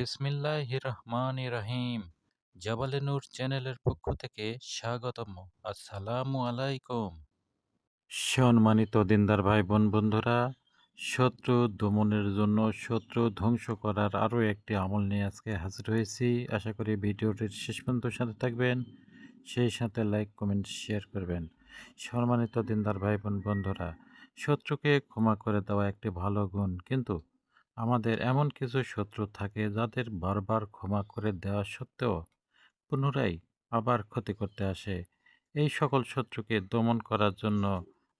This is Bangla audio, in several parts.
বিসমিল্লাহির রহমানির রহিম। জাবালে নূর চ্যানেলের পক্ষ থেকে স্বাগতম। আসসালামু আলাইকুম। সম্মানিত দিনদার ভাই বোন বন্ধুরা, শত্রু দমনের জন্য শত্রু ধ্বংস করার আরও একটি আমল নিয়ে আজকে হাজির হয়েছি। আশা করি ভিডিওটির শেষ পর্যন্ত সাথে থাকবেন, সেই সাথে লাইক কমেন্ট শেয়ার করবেন। সম্মানিত দিনদার ভাই বোন বন্ধুরা, শত্রুকে ক্ষমা করে দেওয়া একটি ভালো গুণ, কিন্তু আমাদের এমন কিছু শত্রু থাকে যাদের বারবার ক্ষমা করে দেওয়া সত্ত্বেও পুনরায় আবার ক্ষতি করতে আসে। এই সকল শত্রুকে দমন করার জন্য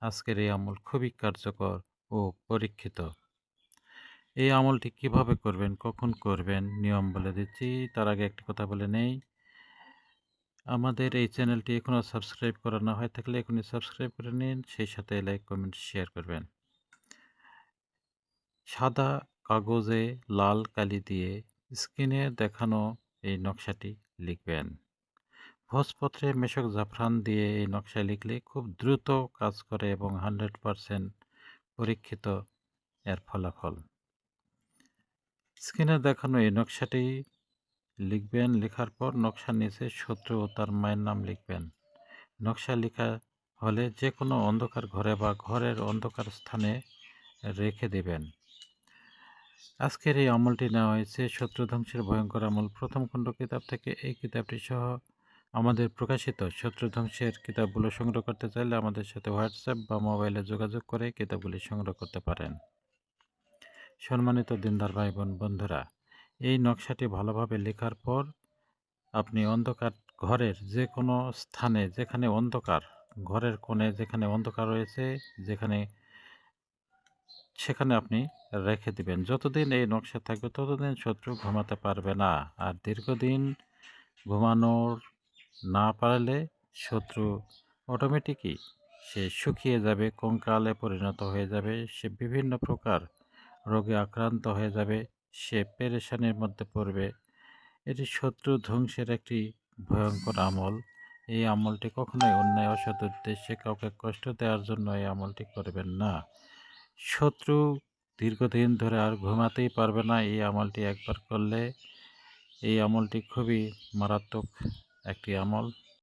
আজকের এই আমল খুবই কার্যকর ও পরীক্ষিত। এই আমলটি কিভাবে করবেন, কখন করবেন, নিয়ম বলে দিচ্ছি। তার আগে একটি কথা বলে নেই, আমাদের এই চ্যানেলটি এখনও সাবস্ক্রাইব করা না হয়ে থাকলে এখনই সাবস্ক্রাইব করে নিন, সেই সাথে লাইক কমেন্ট শেয়ার করবেন। সাদা কাগজে লাল কালি দিয়ে স্ক্রিনে দেখানো এই নকশাটি লিখবেন। ভোজপত্রে মেশক জাফরান দিয়ে এই নকশা লিখলে খুব দ্রুত কাজ করে এবং 100% পরীক্ষিত এর ফলাফল। স্ক্রিনে দেখানো এই নকশাটি লিখবেন। লেখার পর নকশার নিচে শত্রু ও তার মায়ের নাম লিখবেন। নকশা লেখা হলে যে কোনো অন্ধকার ঘরে বা ঘরের অন্ধকার স্থানে রেখে দেবেন। আজকের এই আমলটি নেওয়া হয়েছে শত্রু ধ্বংসের ভয়ঙ্কর আমল প্রথম খণ্ড কিতাব থেকে। এই কিতাবটি সহ আমাদের প্রকাশিত শত্রু ধ্বংসের কিতাবগুলো সংগ্রহ করতে চাইলে আমাদের সাথে হোয়াটসঅ্যাপ বা মোবাইলে যোগাযোগ করে কিতাবগুলি সংগ্রহ করতে পারেন। সম্মানিত দিনদার ভাই বোন বন্ধুরা, এই নকশাটি ভালোভাবে লেখার পর আপনি অন্ধকার ঘরের যে কোনো স্থানে, যেখানে অন্ধকার, ঘরের কোণে যেখানে অন্ধকার রয়েছে, সেখানে আপনি রেখে দিবেন। যতদিন এই নকশা থাকবে ততদিন শত্রু ঘুমাতে পারবে না। আর দীর্ঘদিন ঘুমানোর না পারলে শত্রু অটোমেটিকই সে শুকিয়ে যাবে, কঙ্কালে পরিণত হয়ে যাবে, সে বিভিন্ন প্রকার রোগে আক্রান্ত হয়ে যাবে, সে পেরেশানির মধ্যে পড়বে। এটি শত্রু ধ্বংসের একটি ভয়ঙ্কর আমল। এই আমলটি কখনোই অন্যায় অসৎ উদ্দেশ্যে কাউকে কষ্ট দেওয়ার জন্য এই আমলটি করবেন না। শত্রু দীর্ঘদিন ধরে আর ঘুমাতেই পারবে না এই আমলটি একবার করলে। এই আমলটি খুবই মারাত্মক একটি আমল।